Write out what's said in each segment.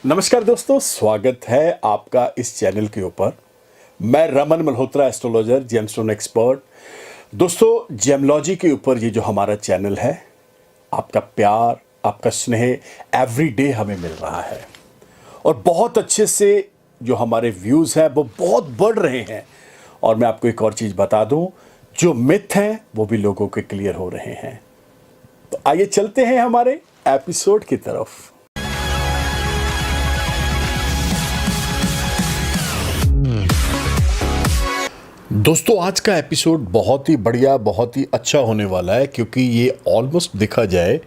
नमस्कार दोस्तों, स्वागत है आपका इस चैनल के ऊपर। मैं Raman Malhotra, astrologer, gemstone expert. दोस्तों, जेमलॉजी के ऊपर ये जो हमारा चैनल है, आपका प्यार, आपका स्नेह एवरी डे हमें मिल रहा है और बहुत अच्छे से जो हमारे व्यूज़ हैं वो बहुत बढ़ रहे हैं। और मैं आपको एक और चीज़ बता दूं, जो मिथ हैं वो भी लोगों के क्लियर हो रहे हैं। तो आइए चलते हैं हमारे एपिसोड की तरफ। दोस्तों, आज का एपिसोड बहुत ही बढ़िया, बहुत ही अच्छा होने वाला है, क्योंकि ये ऑलमोस्ट देखा जाए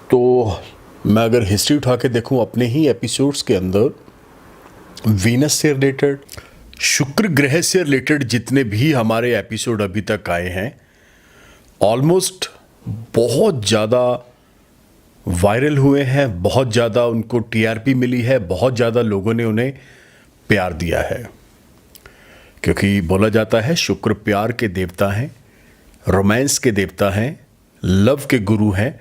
तो मैं अगर हिस्ट्री उठा के देखूं अपने ही एपिसोड्स के अंदर, वीनस से रिलेटेड, शुक्र ग्रह से रिलेटेड जितने भी हमारे एपिसोड अभी तक आए हैं, ऑलमोस्ट बहुत ज़्यादा वायरल हुए हैं, बहुत ज़्यादा उनको टीआरपी मिली है, बहुत ज़्यादा लोगों ने उन्हें प्यार दिया है। क्योंकि बोला जाता है शुक्र प्यार के देवता हैं, रोमांस के देवता हैं, लव के गुरु हैं,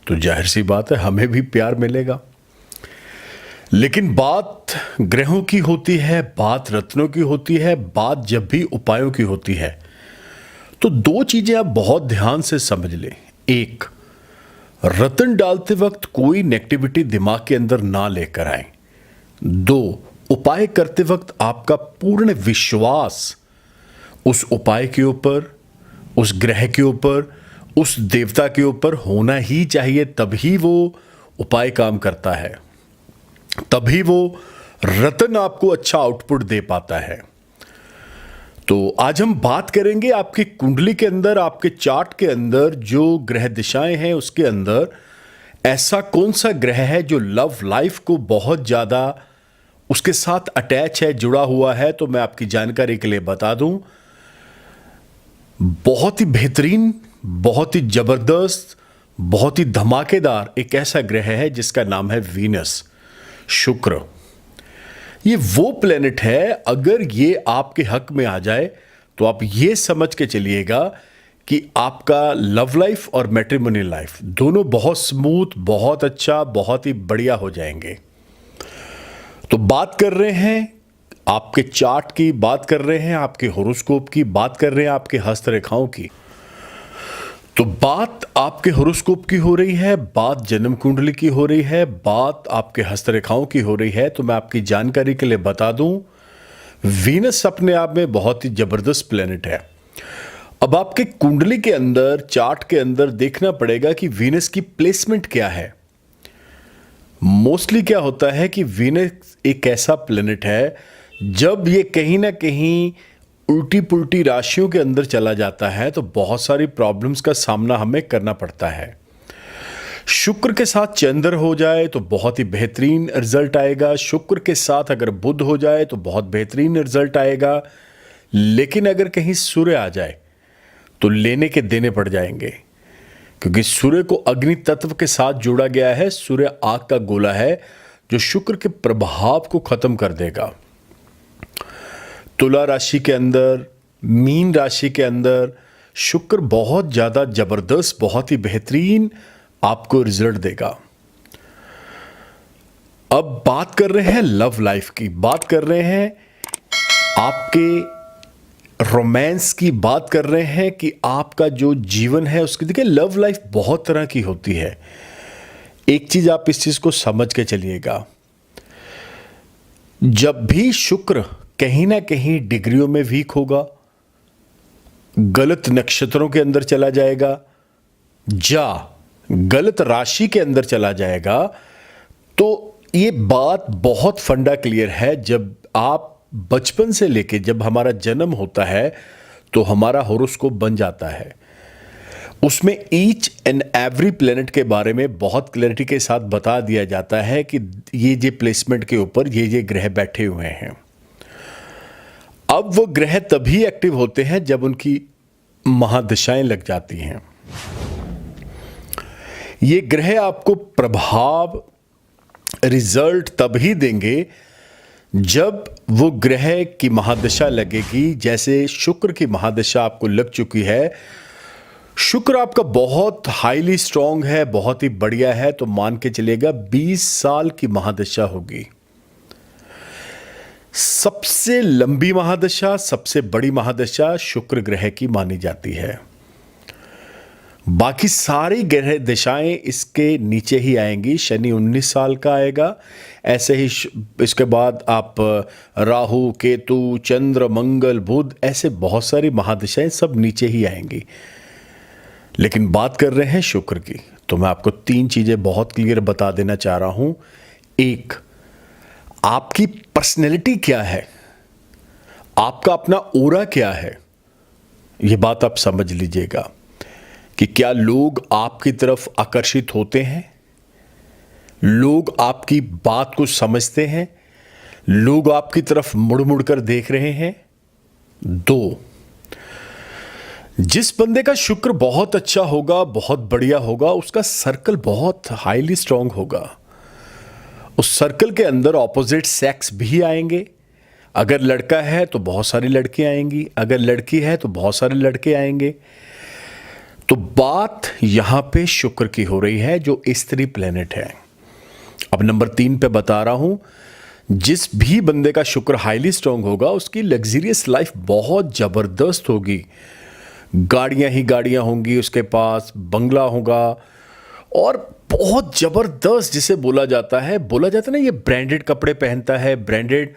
तो जाहिर सी बात है हमें भी प्यार मिलेगा। लेकिन बात ग्रहों की होती है, बात रत्नों की होती है, बात जब भी उपायों की होती है, तो दो चीजें आप बहुत ध्यान से समझ लें। एक, रत्न डालते वक्त कोई नेगेटिविटी दिमाग के अंदर ना लेकर आए। दो, उपाय करते वक्त आपका पूर्ण विश्वास उस उपाय के ऊपर, उस ग्रह के ऊपर, उस देवता के ऊपर होना ही चाहिए, तभी वो उपाय काम करता है, तभी वो रत्न आपको अच्छा आउटपुट दे पाता है। तो आज हम बात करेंगे आपकी कुंडली के अंदर, आपके चार्ट के अंदर जो ग्रह दिशाएं हैं उसके अंदर ऐसा कौन सा ग्रह है जो लव लाइफ को बहुत ज़्यादा उसके साथ अटैच है, जुड़ा हुआ है। तो मैं आपकी जानकारी के लिए बता दूं, बहुत ही बेहतरीन, बहुत ही जबरदस्त, बहुत ही धमाकेदार एक ऐसा ग्रह है जिसका नाम है वीनस, शुक्र। ये वो प्लेनेट है, अगर ये आपके हक में आ जाए तो आप ये समझ के चलिएगा कि आपका लव लाइफ और मैट्रिमोनियल लाइफ दोनों बहुत स्मूथ, बहुत अच्छा, बहुत ही बढ़िया हो जाएंगे। तो बात कर रहे हैं आपके चार्ट की, बात कर रहे हैं आपके होरोस्कोप की, बात कर रहे हैं आपके हस्तरेखाओं की। तो बात आपके होरोस्कोप की हो रही है, बात जन्म कुंडली की हो रही है, बात आपके हस्तरेखाओं की हो रही है। तो मैं आपकी जानकारी के लिए बता दूं, वीनस अपने आप में बहुत ही जबरदस्त प्लेनेट है। अब आपके कुंडली के अंदर, चार्ट के अंदर देखना पड़ेगा कि वीनस की प्लेसमेंट क्या है। मोस्टली क्या होता है कि वीनस एक ऐसा प्लेनेट है, जब ये कहीं ना कहीं उल्टी पुल्टी राशियों के अंदर चला जाता है तो बहुत सारी प्रॉब्लम्स का सामना हमें करना पड़ता है। शुक्र के साथ चंद्र हो जाए तो बहुत ही बेहतरीन रिजल्ट आएगा, शुक्र के साथ अगर बुध हो जाए तो बहुत बेहतरीन रिजल्ट आएगा। लेकिन अगर कहीं सूर्य आ जाए तो लेने के देने पड़ जाएंगे, क्योंकि सूर्य को अग्नि तत्व के साथ जोड़ा गया है। सूर्य आग का गोला है जो शुक्र के प्रभाव को खत्म कर देगा। तुला राशि के अंदर, मीन राशि के अंदर शुक्र बहुत ज्यादा जबरदस्त, बहुत ही बेहतरीन आपको रिजल्ट देगा। अब बात कर रहे हैं लव लाइफ की, बात कर रहे हैं आपके रोमांस की, बात कर रहे हैं कि आपका जो जीवन है उसकी। देखिए, लव लाइफ बहुत तरह की होती है। एक चीज आप इस चीज को समझ के चलिएगा, जब भी शुक्र कहीं ना कहीं डिग्रियों में वीक होगा, गलत नक्षत्रों के अंदर चला जाएगा, या गलत राशि के अंदर चला जाएगा, तो ये बात बहुत फंडा क्लियर है। जब आप बचपन से लेके जब हमारा जन्म होता है तो हमारा होरोस्कोप बन जाता है, उसमें ईच एंड एवरी प्लेनेट के बारे में बहुत क्लैरिटी के साथ बता दिया जाता है कि ये प्लेसमेंट के ऊपर ये ग्रह बैठे हुए हैं। अब वो ग्रह तभी एक्टिव होते हैं जब उनकी महादशाएं लग जाती हैं। ये ग्रह आपको प्रभाव, रिजल्ट तभी देंगे जब वो ग्रह की महादशा लगेगी। जैसे शुक्र की महादशा आपको लग चुकी है, शुक्र आपका बहुत हाईली स्ट्रांग है, बहुत ही बढ़िया है, तो मान के चलेगा 20 साल की महादशा होगी। सबसे लंबी महादशा, सबसे बड़ी महादशा शुक्र ग्रह की मानी जाती है। बाकी सारी ग्रह दशाएं इसके नीचे ही आएंगी। शनि 19 साल का आएगा, ऐसे ही इसके बाद आप राहु, केतु, चंद्र, मंगल, बुध, ऐसे बहुत सारी महादशाएं सब नीचे ही आएंगी। लेकिन बात कर रहे हैं शुक्र की, तो मैं आपको 3 चीजें बहुत क्लियर बता देना चाह रहा हूं। एक, आपकी पर्सनैलिटी क्या है, आपका अपना ऑरा क्या है, यह बात आप समझ लीजिएगा कि क्या लोग आपकी तरफ आकर्षित होते हैं, लोग आपकी बात को समझते हैं, लोग आपकी तरफ मुड़ मुड़ कर देख रहे हैं। 2, जिस बंदे का शुक्र बहुत अच्छा होगा, बहुत बढ़िया होगा, उसका सर्कल बहुत हाईली स्ट्रांग होगा। उस सर्कल के अंदर ऑपोजिट सेक्स भी आएंगे। अगर लड़का है तो बहुत सारी लड़कियां आएंगी, अगर लड़की है तो बहुत सारे लड़के आएंगे। तो बात यहां पे शुक्र की हो रही है, जो स्त्री प्लेनेट है। अब नंबर 3 पे बता रहा हूं, जिस भी बंदे का शुक्र हाईली स्ट्रांग होगा, उसकी लग्जरियस लाइफ बहुत जबरदस्त होगी। गाड़ियां ही गाड़ियां होंगी उसके पास, बंगला होगा, और बहुत जबरदस्त, जिसे बोला जाता है ना, ये ब्रांडेड कपड़े पहनता है, ब्रांडेड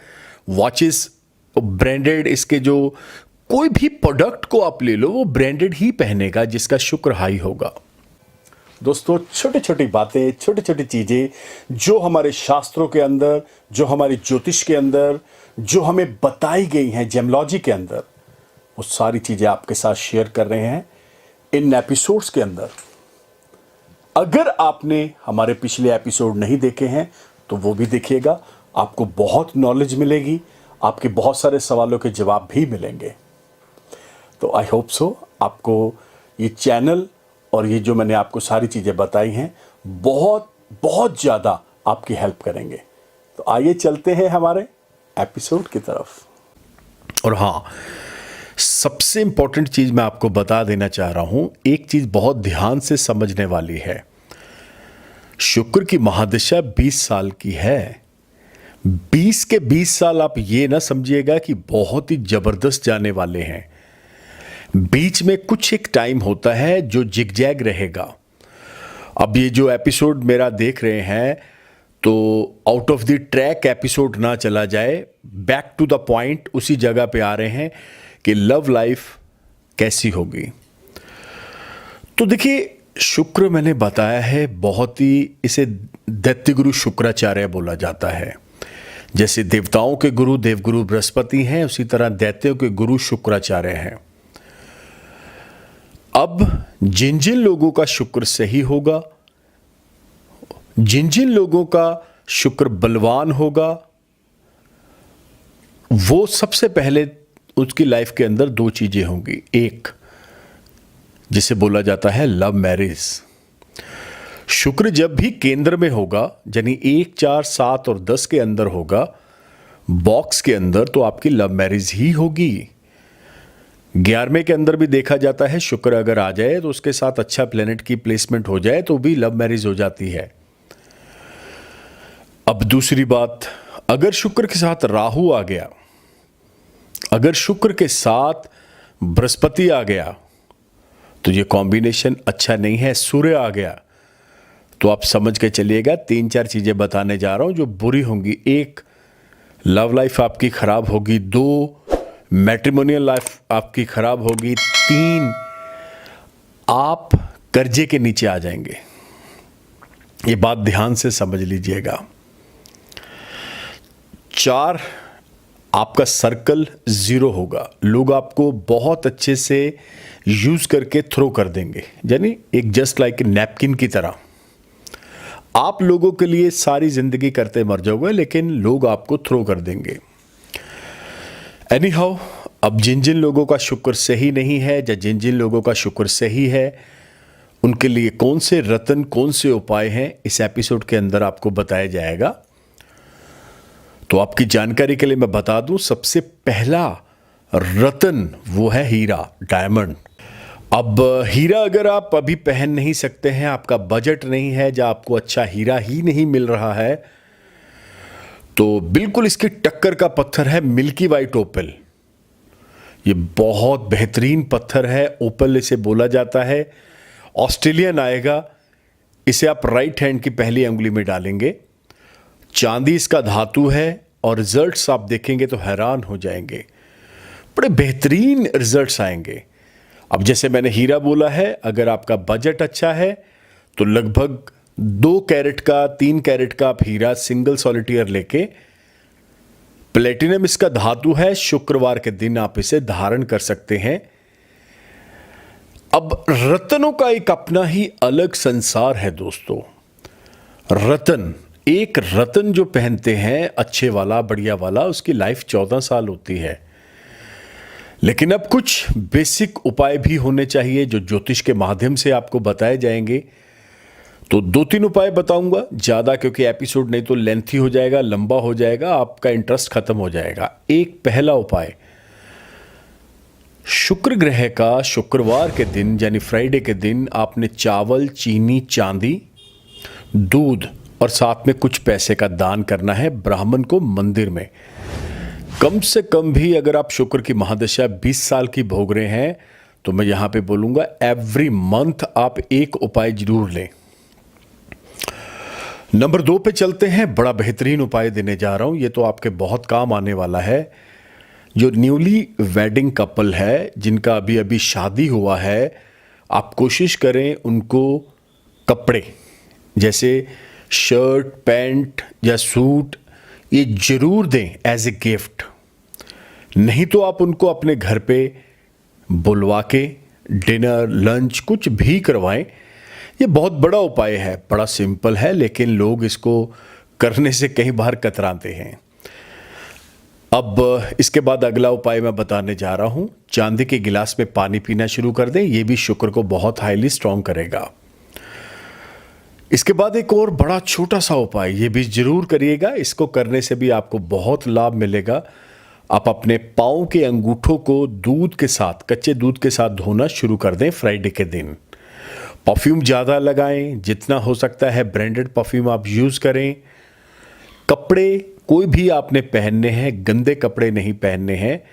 वॉचेस, ब्रांडेड इसके जो कोई भी प्रोडक्ट को आप ले लो वो ब्रांडेड ही पहनेगा जिसका शुक्र हाई होगा। दोस्तों, छोटी छोटी बातें, छोटी छोटी चीजें जो हमारे शास्त्रों के अंदर, जो हमारी ज्योतिष के अंदर, जो हमें बताई गई हैं जेमोलॉजी के अंदर, वो सारी चीजें आपके साथ शेयर कर रहे हैं इन एपिसोड्स के अंदर। अगर आपने हमारे पिछले एपिसोड नहीं देखे हैं तो वो भी देखिएगा, आपको बहुत नॉलेज मिलेगी, आपके बहुत सारे सवालों के जवाब भी मिलेंगे। तो आई होप सो आपको ये चैनल और ये जो मैंने आपको सारी चीजें बताई हैं बहुत बहुत ज्यादा आपकी हेल्प करेंगे। तो आइए चलते हैं हमारे एपिसोड की तरफ। और हाँ, सबसे इंपॉर्टेंट चीज मैं आपको बता देना चाह रहा हूं, एक चीज बहुत ध्यान से समझने वाली है। शुक्र की महादशा 20 साल की है। 20 के 20 साल आप ये ना समझिएगा कि बहुत ही जबरदस्त जाने वाले हैं। बीच में कुछ एक टाइम होता है जो जिगजैग रहेगा। अब ये जो एपिसोड मेरा देख रहे हैं, तो out of the track episode ना चला जाए, बैक टू द पॉइंट, उसी जगह पे आ रहे हैं कि लव लाइफ कैसी होगी। तो देखिए, शुक्र मैंने बताया है बहुत ही, इसे दैत्यगुरु शुक्राचार्य बोला जाता है। जैसे देवताओं के गुरु देवगुरु बृहस्पति हैं, उसी तरह दैत्यों के गुरु शुक्राचार्य हैं। अब जिन जिन लोगों का शुक्र सही होगा, जिन जिन लोगों का शुक्र बलवान होगा, वो सबसे पहले उसकी लाइफ के अंदर 2 चीजें होंगी। एक, जिसे बोला जाता है लव मैरिज। शुक्र जब भी केंद्र में होगा, यानी 1, 4, 7 और 10 के अंदर होगा, बॉक्स के अंदर, तो आपकी लव मैरिज ही होगी। 11वें के अंदर भी देखा जाता है, शुक्र अगर आ जाए तो उसके साथ अच्छा प्लेनेट की प्लेसमेंट हो जाए तो भी लव मैरिज हो जाती है। अब दूसरी बात, अगर शुक्र के साथ राहु आ गया, अगर शुक्र के साथ बृहस्पति आ गया, तो ये कॉम्बिनेशन अच्छा नहीं है। सूर्य आ गया तो आप समझ के चलिएगा 3-4 चीजें बताने जा रहा हूं जो बुरी होंगी। 1, लव लाइफ आपकी खराब होगी। 2, मैट्रिमोनियल लाइफ आपकी खराब होगी। 3, आप कर्जे के नीचे आ जाएंगे। ये बात ध्यान से समझ लीजिएगा। 4, आपका सर्कल 0 होगा। लोग आपको बहुत अच्छे से यूज करके थ्रो कर देंगे, यानी एक जस्ट लाइक नैपकिन की तरह। आप लोगों के लिए सारी जिंदगी करते मर जाओगे, लेकिन लोग आपको थ्रो कर देंगे। एनी हाउ, अब जिन जिन लोगों का शुक्र सही नहीं है या जिन जिन लोगों का शुक्र सही है, उनके लिए कौन से रत्न, कौन से उपाय हैं, इस एपिसोड के अंदर आपको बताया जाएगा। तो आपकी जानकारी के लिए मैं बता दूं, सबसे पहला रत्न वो है हीरा, डायमंड। अब हीरा अगर आप अभी पहन नहीं सकते हैं, आपका बजट नहीं है, या आपको अच्छा हीरा ही नहीं मिल रहा है, तो बिल्कुल इसकी टक्कर का पत्थर है मिल्की वाइट ओपल। ये बहुत बेहतरीन पत्थर है, ओपल इसे बोला जाता है। ऑस्ट्रेलियन आएगा। इसे आप राइट हैंड की पहली अंगुली में डालेंगे। चांदी इसका धातु है और रिजल्ट्स आप देखेंगे तो हैरान हो जाएंगे। बड़े बेहतरीन रिजल्ट्स आएंगे। अब जैसे मैंने हीरा बोला है, अगर आपका बजट अच्छा है तो लगभग 2 कैरेट का 3 कैरेट का आप हीरा सिंगल सॉलिटेयर लेके, प्लेटिनम इसका धातु है, शुक्रवार के दिन आप इसे धारण कर सकते हैं। अब रत्नों का एक अपना ही अलग संसार है दोस्तों। रत्न, एक रत्न जो पहनते हैं अच्छे वाला, बढ़िया वाला, उसकी लाइफ 14 साल होती है। लेकिन अब कुछ बेसिक उपाय भी होने चाहिए जो ज्योतिष के माध्यम से आपको बताए जाएंगे। तो 2-3 उपाय बताऊंगा ज़्यादा, क्योंकि एपिसोड नहीं तो लेंथी हो जाएगा, लंबा हो जाएगा, आपका इंटरेस्ट खत्म हो जाएगा। एक पहला उपाय, शुक्र ग्रह का शुक्रवार के दिन यानी फ्राइडे के दिन आपने चावल, चीनी, चांदी, दूध और साथ में कुछ पैसे का दान करना है ब्राह्मण को मंदिर में। कम से कम भी अगर आप शुक्र की महादशा 20 साल की भोग रहे हैं तो मैं यहां पे बोलूंगा एवरी मंथ आप एक उपाय जरूर लें। नंबर 2 पे चलते हैं। बड़ा बेहतरीन उपाय देने जा रहा हूं, ये तो आपके बहुत काम आने वाला है। जो न्यूली वेडिंग कपल है, जिनका अभी अभी शादी हुआ है, आप कोशिश करें उनको कपड़े जैसे शर्ट, पैंट या सूट ये जरूर दें एज ए गिफ्ट। नहीं तो आप उनको अपने घर पे बुलवा के डिनर, लंच कुछ भी करवाएं। ये बहुत बड़ा उपाय है, बड़ा सिंपल है, लेकिन लोग इसको करने से कई बार कतराते हैं। अब इसके बाद अगला उपाय मैं बताने जा रहा हूं। चांदी के गिलास में पानी पीना शुरू कर दें, यह भी शुक्र को बहुत हाईली स्ट्रांग करेगा। इसके बाद एक और बड़ा छोटा सा उपाय, ये भी जरूर करिएगा। इसको करने से भी आपको बहुत लाभ मिलेगा। आप अपने पाँव के अंगूठों को दूध के साथ, कच्चे दूध के साथ धोना शुरू कर दें फ्राइडे के दिन। परफ्यूम ज़्यादा लगाएं, जितना हो सकता है ब्रांडेड परफ्यूम आप यूज़ करें। कपड़े कोई भी आपने पहनने हैं, गंदे कपड़े नहीं पहनने हैं,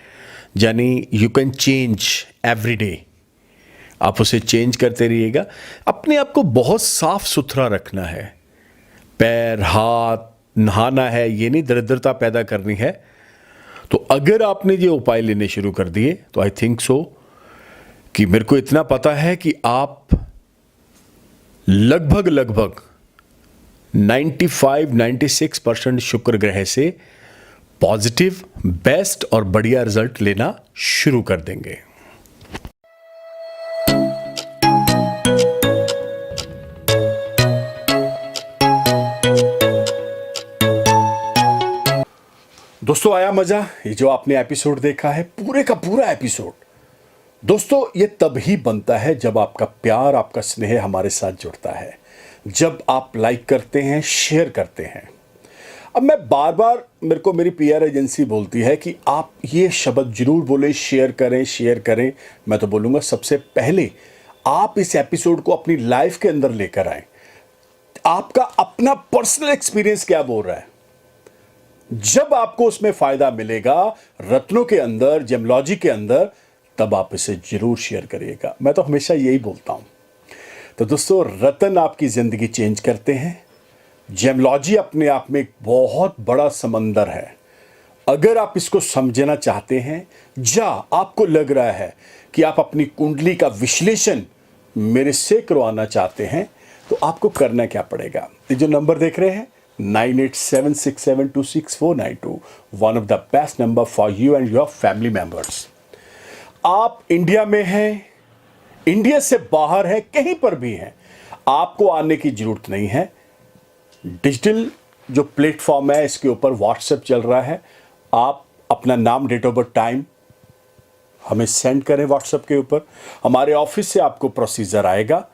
यानी you can change every day, आप उसे चेंज करते रहिएगा। अपने आप को बहुत साफ सुथरा रखना है, पैर, हाथ, नहाना है, ये नहीं दरिद्रता पैदा करनी है। तो अगर आपने ये उपाय लेने शुरू कर दिए तो आई थिंक सो कि मेरे को इतना पता है कि आप लगभग 95-96% शुक्र ग्रह से पॉजिटिव, बेस्ट और बढ़िया रिजल्ट लेना शुरू कर देंगे। दोस्तों आया मजा? ये जो आपने एपिसोड देखा है, पूरे का पूरा एपिसोड, दोस्तों ये तभी बनता है जब आपका प्यार, आपका स्नेह हमारे साथ जुड़ता है, जब आप लाइक करते हैं, शेयर करते हैं। अब मैं बार बार, मेरे को मेरी पीआर एजेंसी बोलती है कि आप ये शब्द जरूर बोले, शेयर करें, शेयर करें। मैं तो बोलूँगा सबसे पहले आप इस एपिसोड को अपनी लाइफ के अंदर लेकर आए। आपका अपना पर्सनल एक्सपीरियंस क्या बोल रहा है, जब आपको उसमें फायदा मिलेगा रत्नों के अंदर, जेमोलॉजी के अंदर, तब आप इसे जरूर शेयर करिएगा। मैं तो हमेशा यही बोलता हूं। तो दोस्तों, रत्न आपकी जिंदगी चेंज करते हैं। जेमोलॉजी अपने आप में एक बहुत बड़ा समंदर है। अगर आप इसको समझना चाहते हैं, या आपको लग रहा है कि आप अपनी कुंडली का विश्लेषण मेरे से करवाना चाहते हैं, तो आपको करना क्या पड़ेगा? ये जो नंबर देख रहे हैं 9876726492, one of the best number for you and your family members. आप इंडिया में हैं, इंडिया से बाहर है, कहीं पर भी हैं, आपको आने की जरूरत नहीं है। डिजिटल जो प्लेटफॉर्म है, इसके ऊपर व्हाट्सएप चल रहा है। आप अपना नाम, डेट ऑफ बर्थ, टाइम हमें सेंड करें व्हाट्सएप के ऊपर। हमारे ऑफिस से आपको प्रोसीजर आएगा,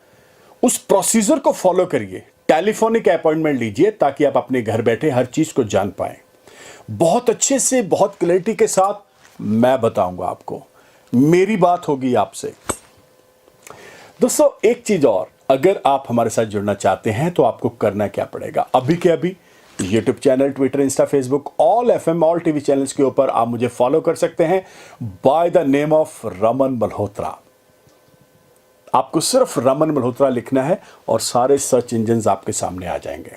उस प्रोसीजर को फॉलो करिए। टेलीफोनिक अपॉइंटमेंट लीजिए ताकि आप अपने घर बैठे हर चीज को जान पाएं। बहुत अच्छे से, बहुत क्लैरिटी के साथ मैं बताऊंगा आपको। मेरी बात होगी आपसे, दोस्तों एक चीज और, अगर आप हमारे साथ जुड़ना चाहते हैं तो आपको करना क्या पड़ेगा, अभी के अभी YouTube channel, Twitter, Insta, Facebook, all FM, all TV channels के ऊपर आप मुझे फॉलो कर सकते हैं by the name of Raman Malhotra. आपको सिर्फ रमन मल्होत्रा लिखना है और सारे सर्च इंजन आपके सामने आ जाएंगे।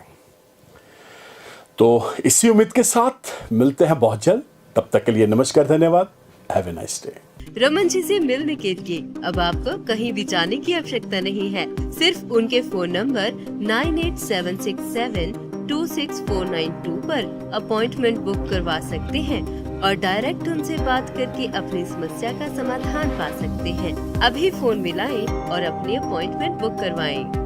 तो इसी उम्मीद के साथ मिलते हैं बहुत जल्द, तब तक के लिए नमस्कार, धन्यवाद, have a nice day. Raman ji से मिलने के लिए अब आपको कहीं भी जाने की आवश्यकता नहीं है। सिर्फ उनके फोन नंबर 9876726492 पर अपॉइंटमेंट बुक करवा सकते हैं और डायरेक्ट उनसे बात करके अपनी समस्या का समाधान पा सकते हैं। अभी फोन मिलाएं और अपनी अपॉइंटमेंट बुक करवाएं।